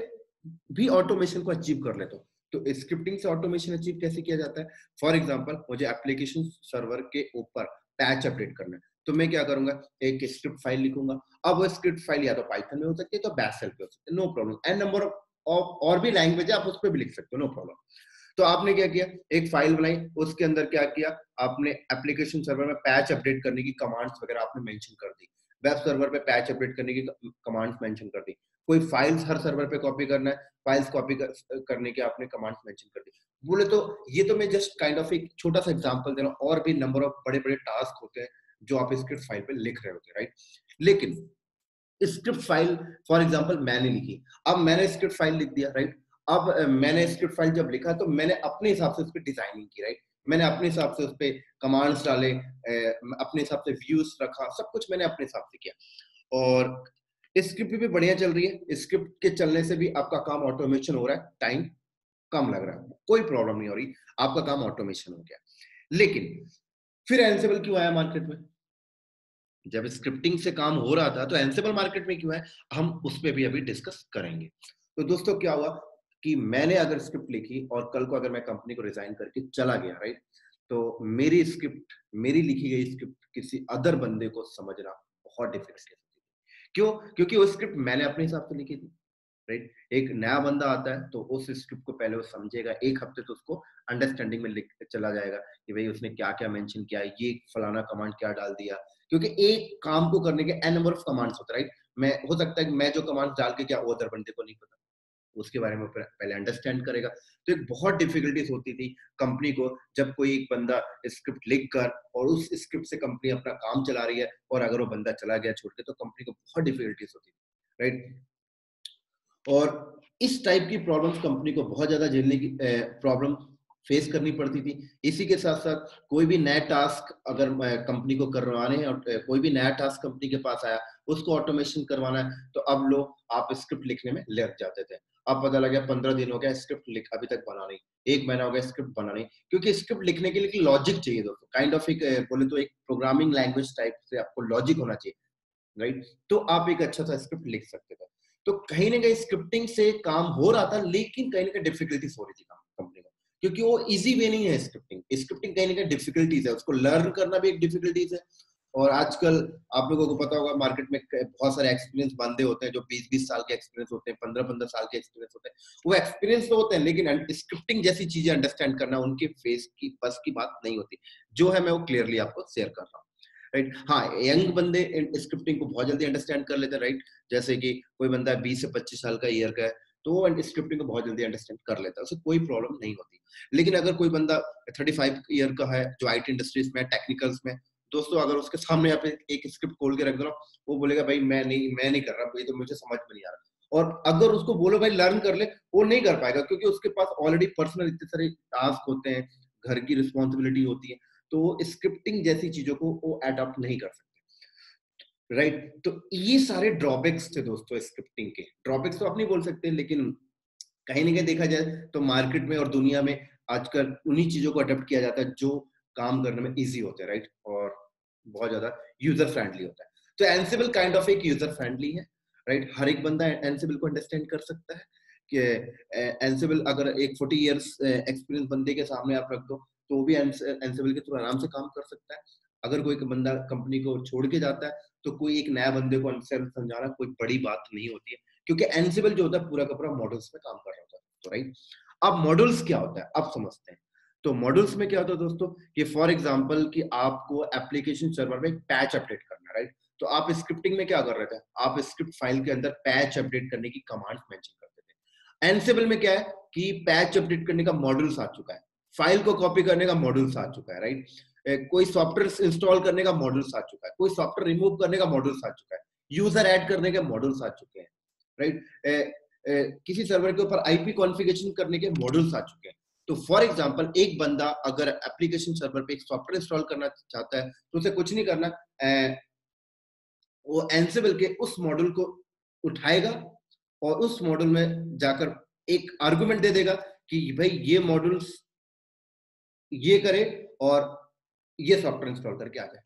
भी ऑटोमेशन को अचीव कर लेते हो, तो स्क्रिप्टिंग से ऑटोमेशन अचीव कैसे किया जाता है। फॉर एग्जांपल मुझे एप्लीकेशन सर्वर के ऊपर पैच अपडेट करना है, तो मैं क्या करूंगा, एक स्क्रिप्ट फाइल लिखूंगा। अब वो स्क्रिप्ट फाइल या तो पाइथन में हो सकती है तो बैश सेल पे हो सकती है, no problem. And number of और भी लैंग्वेज है, आप उस पर भी लिख सकते हो, नो प्रॉब्लम। तो आपने क्या किया, एक फाइल बनाई, उसके अंदर क्या किया आपने, एप्लीकेशन सर्वर में पैच अपडेट करने की कमांड्स वगैरह आपने मेंशन कर दी, वेब सर्वर पे पैच अपडेट करने की कमांड्स मेंशन कर दी, कोई फाइल्स हर सर्वर पे कॉपी करना है, फाइल्स कॉपी करने के आपने कमांड्स मेंशन कर दी। बोले तो ये तो मैं जस्ट काइंड ऑफ एक छोटा सा एग्जांपल दे रहा हूँ, और भी नंबर ऑफ बड़े बड़े टास्क होते हैं जो आप स्क्रिप्ट फाइल पे लिख रहे होते हैं, राइट। लेकिन स्क्रिप्ट फाइल फॉर एग्जांपल मैंने लिखी, अब मैंने स्क्रिप्ट फाइल लिख दिया, राइट। अब मैंने स्क्रिप्ट फाइल जब लिखा तो मैंने अपने हिसाब से उस पर डिजाइनिंग की, राइट। मैंने अपने हिसाब से उस पर कमांड्स डाले, अपने हिसाब से व्यूज रखा, सब कुछ मैंने अपने हिसाब से किया, और स्क्रिप्ट भी बढ़िया चल रही है। स्क्रिप्ट के चलने से भी आपका काम ऑटोमेशन हो रहा है, टाइम कम लग रहा है, कोई प्रॉब्लम नहीं हो रही, आपका काम ऑटोमेशन हो गया। लेकिन फिर एंसिबल क्यों आया मार्केट में, जब स्क्रिप्टिंग से काम हो रहा था तो एंसिबल मार्केट में क्यों है, हम उस पर भी अभी डिस्कस करेंगे। तो दोस्तों क्या हुआ, कि मैंने अगर स्क्रिप्ट लिखी और कल को अगर मैं कंपनी को रिजाइन करके चला गया, राइट, तो मेरी स्क्रिप्ट, मेरी लिखी गई स्क्रिप्ट किसी अदर बंदे को समझना बहुत डिफिकल्ट है। क्यों? क्योंकि वो स्क्रिप्ट मैंने अपने हिसाब से लिखी थी, राइट। एक नया बंदा आता है तो उस स्क्रिप्ट को पहले वो समझेगा, एक हफ्ते तो उसको अंडरस्टैंडिंग में लिख चला जाएगा कि भाई उसने क्या क्या मेंशन किया है, ये फलाना कमांड क्या डाल दिया, क्योंकि एक काम को करने के एन नंबर ऑफ कमांड्स होते हैं, राइट। मैं हो सकता है कि मैं जो कमांड डाल के क्या वो अदर बंदे को नहीं पता, उसके बारे में पहले अंडरस्टैंड करेगा। तो एक बहुत डिफिकल्टीज होती थी कंपनी को, जब कोई एक बंदा स्क्रिप्ट लिख कर और उस स्क्रिप्ट से कंपनी अपना काम चला रही है और अगर वो बंदा चला गया छोड़ के, तो कंपनी को बहुत डिफिकल्टीज होती थी, राइट। और इस टाइप की प्रॉब्लम्स कंपनी को बहुत ज्यादा झेलने की प्रॉब्लम फेस करनी पड़ती थी। इसी के साथ साथ कोई भी नया टास्क अगर कंपनी को करवाने हैं और कोई भी नया टास्क कंपनी के पास आया, उसको ऑटोमेशन करवाना है, तो अब लोग आप स्क्रिप्ट लिखने में लग जाते थे। अब पता लगा 15 दिन हो गया स्क्रिप्ट लिख अभी तक बना नहीं, 1 महीना हो गया स्क्रिप्ट बना नहीं, क्योंकि स्क्रिप्ट लिखने के लिए लॉजिक चाहिए दोस्तों, काइंड ऑफ एक बोले तो एक प्रोग्रामिंग लैंग्वेज टाइप से आपको लॉजिक होना चाहिए, राइट। तो आप एक अच्छा सा स्क्रिप्ट लिख सकते थे। तो कहीं ना कहीं स्क्रिप्टिंग से काम हो रहा था, लेकिन कहीं ना कहीं डिफिकल्टीज हो रही थी कंपनी को, क्योंकि वो इजी वे नहीं है स्क्रिप्टिंग। स्क्रिप्टिंग कहीं ना कहीं डिफिकल्टीज है, उसको लर्न करना भी एक डिफिकल्टीज है। और आजकल आप लोगों को पता होगा मार्केट में बहुत सारे एक्सपीरियंस बंदे होते हैं जो 20-20 साल के एक्सपीरियंस होते हैं, 15-15 साल के एक्सपीरियंस होते हैं। वो एक्सपीरियंस तो होते हैं, लेकिन स्क्रिप्टिंग जैसी चीजें अंडरस्टैंड करना उनके फेस की बस की बात नहीं होती, जो है मैं वो क्लियरली आपको शेयर कर रहा हूँ, राइट। हाँ, यंग बंदे स्क्रिप्टिंग को बहुत जल्दी अंडरस्टैंड कर लेते हैं, राइट। जैसे कि कोई बंदा 20 से 25 साल का ईयर का है, तो वो स्क्रिप्टिंग को बहुत जल्दी अंडरस्टैंड कर लेता है, उसे कोई प्रॉब्लम नहीं होती। लेकिन अगर कोई बंदा 35 ईयर का है जो आईटी इंडस्ट्रीज में, टेक्निकल्स में, दोस्तों अगर उसके सामने आप एक स्क्रिप्ट खोल के रख दो, वो बोलेगा भाई मैं नहीं कर रहा, ये तो मुझे समझ में नहीं आ रहा। और अगर उसको बोलो भाई लर्न कर ले, वो नहीं कर पाएगा, क्योंकि उसके पास ऑलरेडी पर्सनल इतने सारे टास्क होते हैं, घर की रिस्पॉन्सिबिलिटी होती है, तो वो स्क्रिप्टिंग जैसी चीजों को वो अडॉप्ट नहीं कर सकते, राइट। तो ये सारे ड्रॉबैक्स थे दोस्तों स्क्रिप्टिंग के। ड्रॉबैक्स तो आप नहीं बोल सकते, लेकिन कहीं ना कहीं देखा जाए तो मार्केट में और दुनिया में आजकल उन्हीं चीजों को अडॉप्ट किया जाता है जो काम करने में इजी होते हैं, राइट, और बहुत ज्यादा यूजर फ्रेंडली होता है। तो एंसिबल काइंड ऑफ एक यूजर फ्रेंडली है, राइट। हर एक बंदा एंसिबल को अंडरस्टैंड कर सकता है कि एंसिबल अगर एक 40 इयर्स एक्सपीरियंस बंदे के सामने आप रख दो, तो वो भी एंसिबल के थ्रू आराम से काम कर सकता है। अगर कोई बंदा कंपनी को छोड़ के जाता है, तो कोई एक नया बंदे को एंसिबल समझाना कोई बड़ी बात नहीं होती है, क्योंकि एंसिबल जो होता है पूरा का पूरा मॉडल्स में काम कर रहा होता है, तो राइट। अब मॉडल्स क्या होता है अब समझते हैं। तो मॉडल्स में क्या होता है दोस्तों, कि फॉर एग्जांपल कि आपको एप्लीकेशन सर्वर में पैच अपडेट करना है, राइट। तो आप स्क्रिप्टिंग में क्या कर रहे थे, आप स्क्रिप्ट फाइल के अंदर पैच अपडेट करने की कमांड्स मेंशन करते थे। एनसेबल में क्या है कि पैच अपडेट करने का मॉड्यूल्स आ चुका है, फाइल को कॉपी करने का मॉड्यूल्स आ चुका है, राइट। कोई सॉफ्टवेयर इंस्टॉल करने का मॉड्यूल्स आ चुका है, कोई सॉफ्टवेयर रिमूव करने का मॉड्यूल्स आ चुका है, यूजर ऐड करने के मॉड्यूल्स आ चुके हैं, राइट। किसी सर्वर के ऊपर आईपी कॉन्फ़िगरेशन करने के मॉड्यूल्स आ चुके हैं। तो फॉर एग्जांपल एक बंदा अगर एप्लीकेशन सर्वर पे एक सॉफ्टवेयर इंस्टॉल करना चाहता है, तो उसे कुछ नहीं करना, वो एंसिबल के उस मॉड्यूल को उठाएगा और उस मॉड्यूल में जाकर एक आर्गुमेंट दे देगा कि भाई ये मॉड्यूल्स ये करे और ये सॉफ्टवेयर इंस्टॉल करके आ जाए।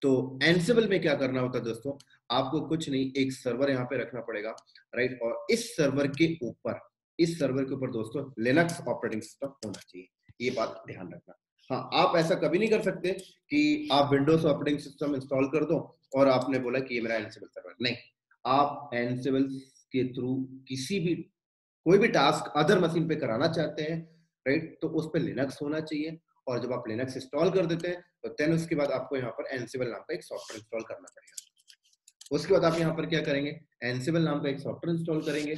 तो एंसिबल में क्या करना होता है दोस्तों, आपको कुछ नहीं, एक सर्वर यहाँ पे रखना पड़ेगा, राइट। और इस सर्वर के ऊपर दोस्तों लिनक्स ऑपरेटिंग सिस्टम होना चाहिए, ये बात ध्यान रखना। हाँ, आप ऐसा कभी नहीं कर सकते कि आप विंडोज ऑपरेटिंग सिस्टम इंस्टॉल कर दो और आपने बोला कि ये मेरा एंसिबल सर्वर, नहीं। आप एंसिबल के थ्रू किसी भी कोई भी टास्क अदर मशीन पे कराना चाहते हैं, राइट, तो उस पे लिनक्स होना चाहिए। और जब आप लिनक्स इंस्टॉल कर देते हैं, तो देन उसके बाद आपको यहाँ पर एंसिबल नाम का एक सॉफ्टवेयर इंस्टॉल करना पड़ेगा। उसके बाद आप यहाँ पर क्या करेंगे, एंसिबल नाम का एक सॉफ्टवेयर इंस्टॉल करेंगे।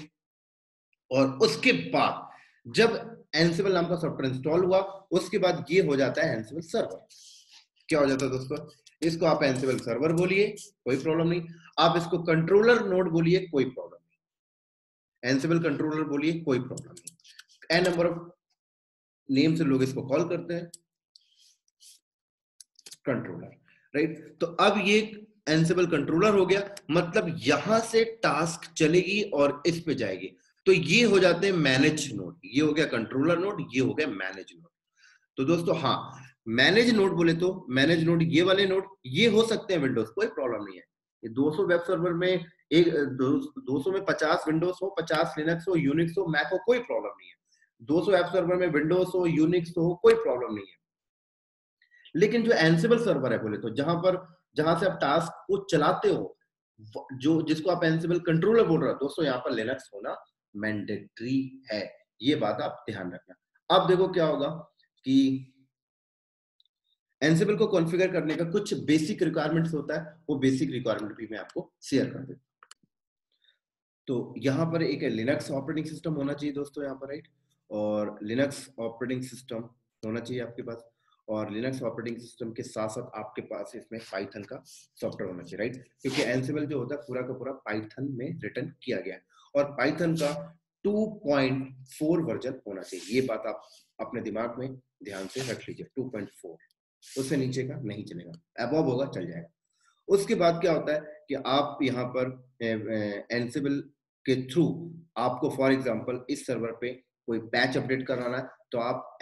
और उसके बाद जब एंसिबल नाम का सॉफ्टवेयर इंस्टॉल हुआ, उसके बाद ये हो जाता है एंसिबल सर्वर। क्या हो जाता है दोस्तों, इसको आप एंसिबल सर्वर बोलिए, कोई प्रॉब्लम नहीं। आप इसको कंट्रोलर नोड बोलिए, कोई प्रॉब्लम नहीं। एंसिबल कंट्रोलर बोलिए, कोई प्रॉब्लम नहीं। एन नंबर ऑफ नेम से लोग इसको कॉल करते हैं, कंट्रोलर, राइट। तो अब ये एंसिबल कंट्रोलर हो गया, मतलब यहां से टास्क चलेगी और इस पे जाएगी। तो ये हो जाते हैं मैनेज नोड, ये हो गया कंट्रोलर नोड, ये हो गया मैनेज नोड। तो दोस्तों हाँ, मैनेज नोड बोले तो मैनेज नोड ये वाले नोड ये हो सकते हैं विंडोज, कोई प्रॉब्लम नहीं है। ये 200 वेब सर्वर में एक 200 में 50 विंडोज हो, 50 लिनक्स हो, यूनिक्स हो, मैक हो, कोई प्रॉब्लम नहीं है। 200 ऐप सर्वर में विंडोज हो, यूनिक्स हो, कोई प्रॉब्लम नहीं है। लेकिन जो एंसिबल सर्वर है बोले तो जहां से आप टास्क को चलाते हो, जो जिसको आप एंसिबल कंट्रोलर बोल रहे हो दोस्तों, यहाँ पर लिनक्स होना मैंडेटरी है। ये बात आप ध्यान रखना। अब देखो क्या होगा कि एंसिबल को कॉन्फ़िगर करने का कुछ बेसिक रिक्वायरमेंट्स होता है, वो बेसिक रिक्वायरमेंट भी मैं आपको शेयर कर देता हूँ। तो यहाँ पर एक लिनक्स ऑपरेटिंग सिस्टम होना चाहिए दोस्तों, यहाँ पर राइट, और लिनक्स ऑपरेटिंग सिस्टम होना चाहिए आपके पास, और लिनक्स ऑपरेटिंग सिस्टम के साथ साथ आपके पास इसमें पाइथन का सॉफ्टवेयर होना चाहिए, राइट, क्योंकि एंसिबल जो होता है पूरा का पूरा पाइथन में रिटर्न किया गया है, और पाइथन का 2.4 वर्जन होना चाहिए। ये बात आप अपने दिमाग में ध्यान से रख लीजिए, 2.4, उससे नीचे का नहीं चलेगा, अबव होगा चल जाएगा। उसके बाद क्या होता है कि आप यहाँ पर एंसिबल के थ्रू आपको फॉर एग्जांपल इस सर्वर पे कोई पैच अपडेट कराना है, तो आप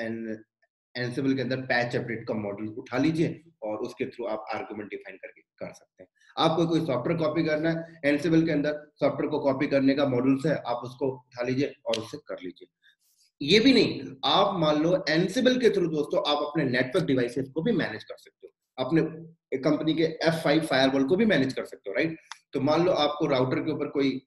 एंसिबल के अंदर पैच अपडेट का मॉडल उठा लीजिए और उसके थ्रू आप आर्गुमेंट डिफाइन करके कर सकते हैं। आपको कोई सॉफ्टवेयर कॉपी करना है, एंसिबल के अंदर सॉफ्टवेयर को कॉपी करने का मॉड्यूल्स है, आप उसको उठा लीजिए और उससे कर लीजिए। ये भी नहीं, आप मान लो एंसिबल के थ्रू दोस्तों आप अपने नेटवर्क डिवाइसेस को भी मैनेज कर सकते हो, अपने कंपनी के F5 फायरवॉल को भी मैनेज कर सकते हो, राइट। तो मान लो आपको राउटर के ऊपर कोई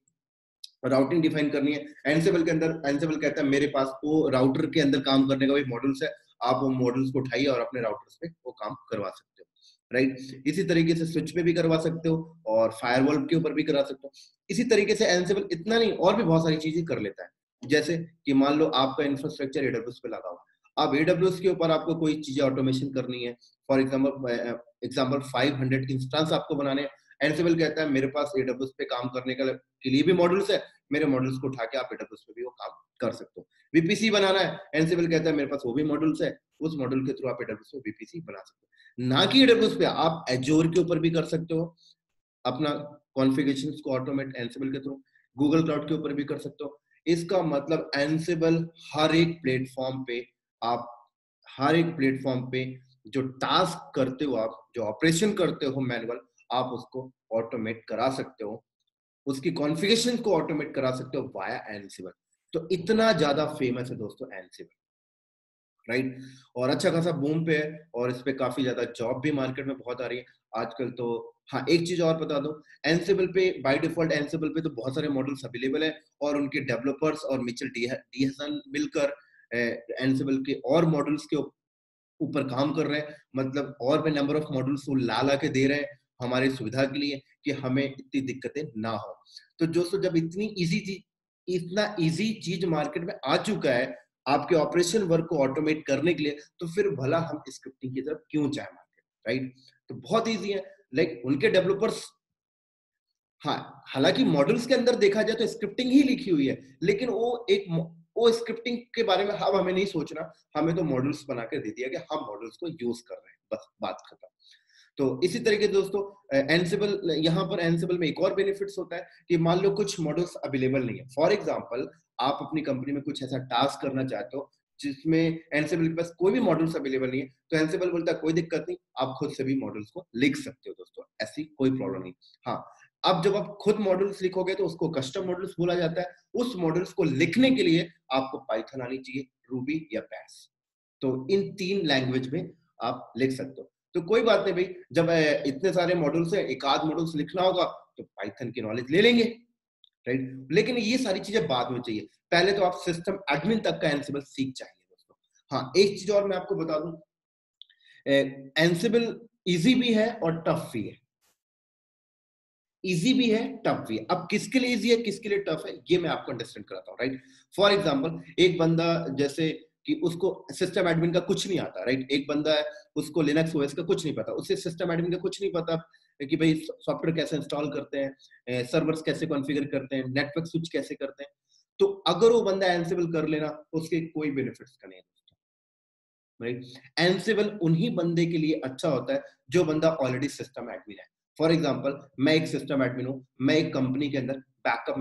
राउटिंग डिफाइन करनी है, एंसिबल के अंदर एंसिबल कहता है मेरे पास वो राउटर के अंदर काम करने का भी मॉड्यूल्स है, आप वो मॉड्यूल्स को उठाइए और अपने राउटर्स पे वो काम करवा सकते हो, राइट। इसी तरीके से स्विच पे भी करवा सकते हो और फायरवॉल के ऊपर भी करा सकते हो। इसी तरीके से एंसिबल इतना नहीं, और भी बहुत सारी चीजें कर लेता है, जैसे कि मान लो आपका इंफ्रास्ट्रक्चर एडब्ल्यूएस पे लगा हुआ है, अब एडब्ल्यूएस के ऊपर आपको कोई चीजें ऑटोमेशन करनी है, फॉर एग्जांपल 500 इंस्टेंस आपको बनाने हैं, एंसिबल कहता है मेरे पास एडब्ल्यूएस पे काम करने के लिए भी मॉड्यूल्स है, मेरे मॉड्यूल्स को उठा के आप एडब्ल्यूएस पे भी वो काम कर सकते हो। वीपीसी बनाना है, एंसिबल कहता है मेरे पास वो भी मॉड्यूल्स है, उस मॉड्यूल के थ्रू आप एडब्ल्यूएस पे वीपीसी बना सकते हो। ना कि एडब्ल्यूएस पे, आप एजोर के ऊपर भी कर सकते हो अपना कॉन्फ़िगरेशंस को ऑटोमेट एंसिबल के थ्रू, गूगल क्लाउड के ऊपर भी कर सकते हो। इसका मतलब एंसिबल हर एक प्लेटफॉर्म पे आप हर एक प्लेटफॉर्म पे जो टास्क करते हो, आप जो ऑपरेशन करते हो मैनुअल, आप उसको ऑटोमेट करा सकते हो, उसकी कॉन्फ़िगरेशन को ऑटोमेट करा सकते हो वाया एंसिबल। तो इतना ज्यादा फेमस है दोस्तों एंसिबल, राइट, और अच्छा खासा बूम पे है, और इस पे काफी ज्यादा जॉब भी मार्केट में बहुत आ रही है आजकल। तो हाँ, एक चीज और बता दूं, एंसिबल पे बाय डिफॉल्ट एंसिबल पे तो बहुत सारे मॉडल्स अवेलेबल है, और उनके डेवलपर्स और मिचेल डीहसन मिलकर एंसिबल के और मॉडल्स के ऊपर काम कर रहे हैं, मतलब और भी नंबर ऑफ मॉडल्स वो ला ला के दे रहे हैं हमारी सुविधा के लिए, कि हमें इतनी दिक्कतें ना हो। तो दोस्तों, जब इतना इजी चीज मार्केट में आ चुका है आपके ऑपरेशन वर्क को ऑटोमेट करने के लिए, तो फिर भला हम स्क्रिप्टिंग की तरफ क्यों जाए मार्केट, राइट। तो बहुत इजी है, लाइक उनके डेवलपर्स, हाँ, हालांकि मॉडल्स के अंदर देखा जाए तो स्क्रिप्टिंग ही लिखी हुई है, लेकिन वो स्क्रिप्टिंग के बारे में अब हमें नहीं सोचना, हमें तो मॉडल्स बना कर दे दिया कि हम मॉडल्स को यूज कर रहे हैं, बस बात खत्म। तो इसी तरीके से दोस्तों, एंसिबल, यहाँ पर एंसिबल में एक और बेनिफिट्स होता है कि मान लो कुछ मॉडल्स अवेलेबल नहीं है, फॉर एग्जांपल आप अपनी कंपनी में कुछ ऐसा टास्क करना चाहते हो जिसमें एंसिबल के पास कोई भी मॉडल्स अवेलेबल नहीं है, तो एंसिबल बोलता है कोई दिक्कत नहीं, आप खुद से भी मॉडल्स को लिख सकते हो दोस्तों, ऐसी कोई प्रॉब्लम नहीं। हाँ, अब जब आप खुद मॉडल्स लिखोगे तो उसको कस्टम मॉडल्स बोला जाता है। उस मॉडल्स को लिखने के लिए आपको पाइथन आनी चाहिए, रूबी या बैश। तो इन 3 लैंग्वेज में आप लिख सकते हो। तो कोई बात नहीं भाई, जब इतने सारे मॉडल्स हैं, एक आध मॉडल्स लिखना होगा तो पाइथन की नॉलेज ले लेंगे, राइट। लेकिन ये सारी चीजें बाद में चाहिए, पहले तो आप सिस्टम एडमिन तक का एंसिबल सीख जाएंगे दोस्तों। हाँ, एक चीज और मैं आपको बता दूं, एंसिबल इजी भी है और टफ भी है, इजी भी है, टफ भी है। अब किसके लिए इजी है, किसके लिए टफ है, ये मैं आपको अंडरस्टैंड कराता हूँ, राइट। फॉर एग्जांपल, एक बंदा जैसे कि उसको सिस्टम एडमिन का कुछ नहीं आता, राइट, एक बंदा है उसको लिनक्स ओएस का कुछ नहीं पता, उससे सिस्टम एडमिन का कुछ नहीं पता कि भाई सॉफ्टवेयर कैसे इंस्टॉल करते हैं, सर्वर्स कैसे कॉन्फ़िगर करते हैं, नेटवर्क स्विच कैसे करते हैं। तो अगर वो बंदा एंसिबल कर लेना, उसके कोई बेनिफिट्स का नहीं है, राइट। एंसिबल उन्हीं बंदे के लिए अच्छा होता है जो बंदा ऑलरेडी सिस्टम एडमिन है। फॉर एग्जांपल, मैं एक सिस्टम एडमिन हूं, मैं एक कंपनी के अंदर बैकअप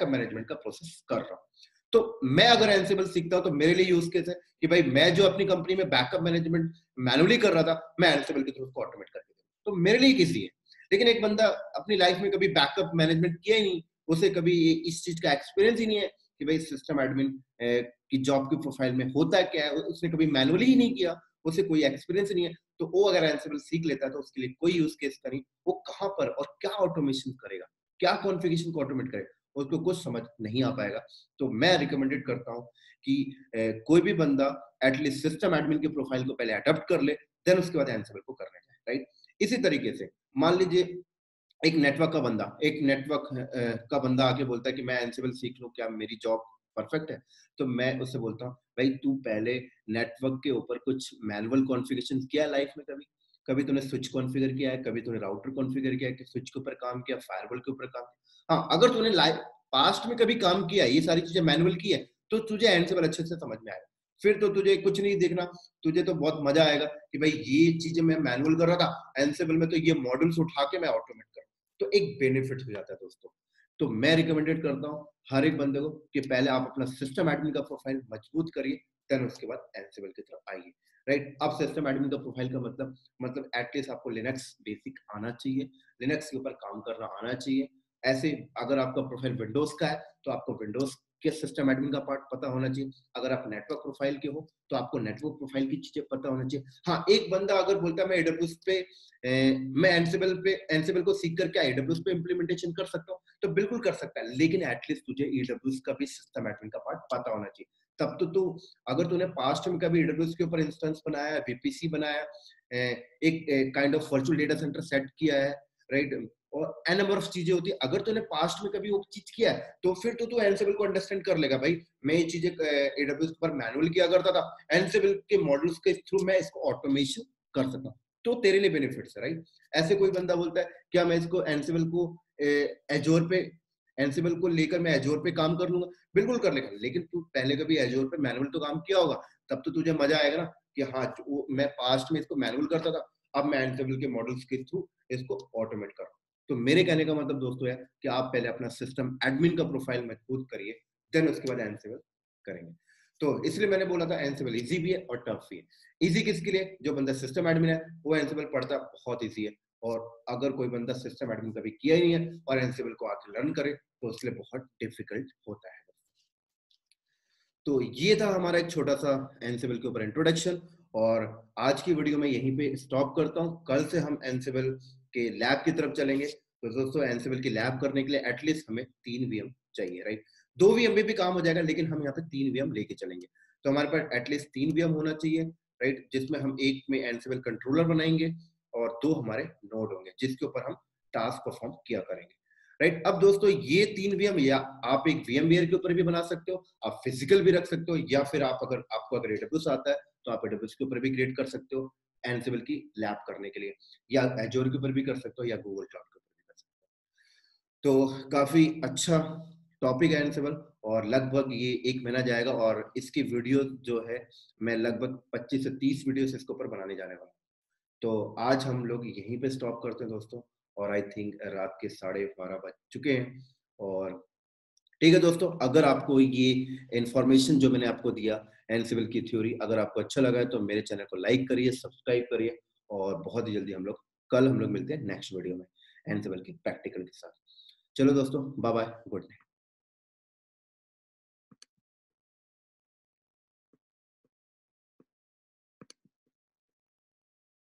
मैनेजमेंट का प्रोसेस कर रहा हूं, तो मैं अगर एंसिबल सीखता हूं तो मेरे लिए यूज केस है कि भाई मैं जो अपनी कंपनी में बैकअप मैनेजमेंट मैनुअली कर रहा था, मैं एंसिबल के थ्रू उसको ऑटोमेट करके दूं, तो मेरे लिए इजी है। लेकिन एक बंदा अपनी लाइफ में कभी बैकअप मैनेजमेंट किया ही नहीं, उसे कभी इस चीज का एक्सपीरियंस ही नहीं है कि भाई सिस्टम एडमिन की जॉब की प्रोफाइल में होता क्या है, उसने कभी मैनुअली ही नहीं किया, उसे कोई एक्सपीरियंस नहीं है, तो वो अगर एंसिबल सीख लेता है तो उसके लिए कोई यूज केस नहीं, वो कहाँ पर और क्या ऑटोमेशन करेगा, क्या कॉन्फ़िगरेशन को ऑटोमेट करेगा, उसको कुछ समझ नहीं आ पाएगा। तो मैं रिकमेंडेड करता हूँ कि कोई भी बंदा एटलीस्ट सिस्टम एडमिन की प्रोफाइल को पहले अडॉप्ट कर ले, देन उसके बाद एंसिबल को करने जाए, राइट? इसी तरीके से मान लीजिए एक नेटवर्क का बंदा आके बोलता है कि मैं एंसिबल सीख लूं, क्या मेरी जॉब परफेक्ट है? तो मैं उससे बोलता हूँ भाई तू पहले नेटवर्क के ऊपर कुछ मैनुअल कॉन्फ़िगरेशन किया है लाइफ में कभी? कभी तूने स्विच कॉन्फ़िगर किया है, कभी तूने राउटर कॉन्फ़िगर किया है कि स्विच के ऊपर काम किया, फायरवॉल के ऊपर काम किया? हाँ, अगर तूने लाइफ पास्ट में कभी काम किया है, ये सारी चीज़ें मैनुअल की है, तो तुझे एंसिबल अच्छे से समझ में आएगा। फिर तो तुझे कुछ नहीं देखना, तुझे तो बहुत मजा आएगा कि भाई ये चीज़ें मैं मैनुअल कर रहा था, एंसिबल में तो ये मॉड्यूल्स उठा के मैं ऑटोमेट कर, तो एक बेनिफिट हो जाता है दोस्तों। तो मैं रिकमेंडेड करता हूँ हर एक बंदे को कि पहले आप अपना सिस्टम एडमिन का प्रोफाइल मजबूत करिए, देन उसके बाद एंसिबल की तरफ आइए, राइट? अब सिस्टम एडमिन का प्रोफाइल का मतलब एटलीस्ट आपको लिनक्स बेसिक आना चाहिए, लिनक्स के ऊपर काम करना आना चाहिए। ऐसे अगर आपका प्रोफाइल विंडोज का है तो आपको विंडोज के सिस्टम एडमिन का पार्ट पता होना चाहिए। अगर आप नेटवर्क प्रोफाइल के हो तो आपको नेटवर्क प्रोफाइल की चीजें पता होना चाहिए। हाँ, एक बंदा अगर बोलता है मैं एडब्ल्यूएस पे मैं एंसिबल को सीख करके एडब्ल्यूएस पे इम्प्लीमेंटेशन कर सकता हूँ, तो बिल्कुल कर सकता है, लेकिन एटलीस्ट तुझे एडब्ल्यूएस का भी सिस्टम एडमिन का पार्ट पता होना चाहिए। तब तो तू, अगर तूने पास्ट में कभी एडब्ल्यूएस के ऊपर इंस्टेंस बनाया, वीपीसी बनाया, एक kind of virtual data centre set किया है, राइट? और एन नंबर ऑफ चीजें होती है, अगर तूने पास्ट में कभी वो चीज किया है तो फिर तो तू एंसिबल को अंडरस्टैंड कर लेगा। भाई मैं ये चीजें एडब्ल्यूएस पर मैनुअल किया करता था, एंसिबल के मॉडल्स के थ्रू मैं इसको ऑटोमेशन कर सकता हूँ, तो तेरे लिए बेनिफिट्स है, राइट? ऐसे कोई बंदा बोलता है क्या मैं इसको एंसिबल को एजोर पे एंसिबल को लेकर मैं एजोर पे काम कर लूंगा, बिल्कुल कर लेगा, लेकिन तू पहले कभी एजोर पे मैनुअल तो काम किया होगा, तब तो तुझे मजा आएगा ना कि हाँ मैं पास्ट में इसको मैनुअल करता था, अब मैं एंसिबल के मॉडल्स के थ्रू इसको ऑटोमेट कर रहा हूँ। तो मेरे कहने का मतलब दोस्तों है कि आप पहले अपना सिस्टम एडमिन का प्रोफाइल मजबूत करिए, देन उसके बाद एंसिबल करेंगे। तो इसलिए मैंने बोला था एंसिबल इजी भी है और टफ भी है। इजी किसके लिए? जो बंदा सिस्टम एडमिन है वो एंसिबल पढ़ता बहुत इजी है, और अगर कोई बंदा सिस्टम एडमिन कभी किया ही नहीं है और एंसिबल को आके लर्न करे तो उसके लिए बहुत डिफिकल्ट होता है। तो ये था हमारा एक छोटा सा एंसिबल के ऊपर इंट्रोडक्शन, और आज की वीडियो में यहीं पे स्टॉप करता हूँ। कल से हम एंसिबल के लैब की तरफ चलेंगे। तो दोस्तों एंसिबल की लैब करने के लिए एटलीस्ट हमें 3 VM चाहिए, राइट? 2 VM में भी काम हो जाएगा, लेकिन हम यहाँ पे 3 VM लेके चलेंगे। तो हमारे पास एटलीस्ट 3 VM होना चाहिए, राइट? जिसमें हम एक में एंसिबल कंट्रोलर बनाएंगे और 2 हमारे नोड होंगे जिसके ऊपर हम टास्क परफॉर्म किया करेंगे, राइट? अब दोस्तों ये 3 VM या आप एक VMware के ऊपर भी बना सकते हो, आप फिजिकल भी रख सकते हो, या फिर आप अगर आपको अगर एडब्ल्यूएस आता है तो आप एडब्ल्यूएस के ऊपर भी क्रिएट कर सकते हो एंसिबल की लैब करने के लिए, या एजोर के ऊपर भी कर सकते हो, या गूगल क्लाउड के ऊपर भी कर सकते हो। तो काफी अच्छा टॉपिक है एंसिबल, और लगभग ये 1 महीना जाएगा, और इसकी वीडियो जो है मैं लगभग 25 से 30 वीडियोस इसके ऊपर बनाने जाने वाला हूँ। तो आज हम लोग यहीं पे स्टॉप करते हैं दोस्तों, और आई थिंक रात के 12:30 बज चुके हैं। और ठीक है दोस्तों, अगर आपको ये इन्फॉर्मेशन जो मैंने आपको दिया एनसिबल की थ्योरी अगर आपको अच्छा लगा है तो मेरे चैनल को लाइक करिए, सब्सक्राइब करिए, और बहुत ही जल्दी कल हम लोग मिलते हैं नेक्स्ट वीडियो में एनसिबल की प्रैक्टिकल के साथ। चलो दोस्तों, बाय बाय, गुड नाइट।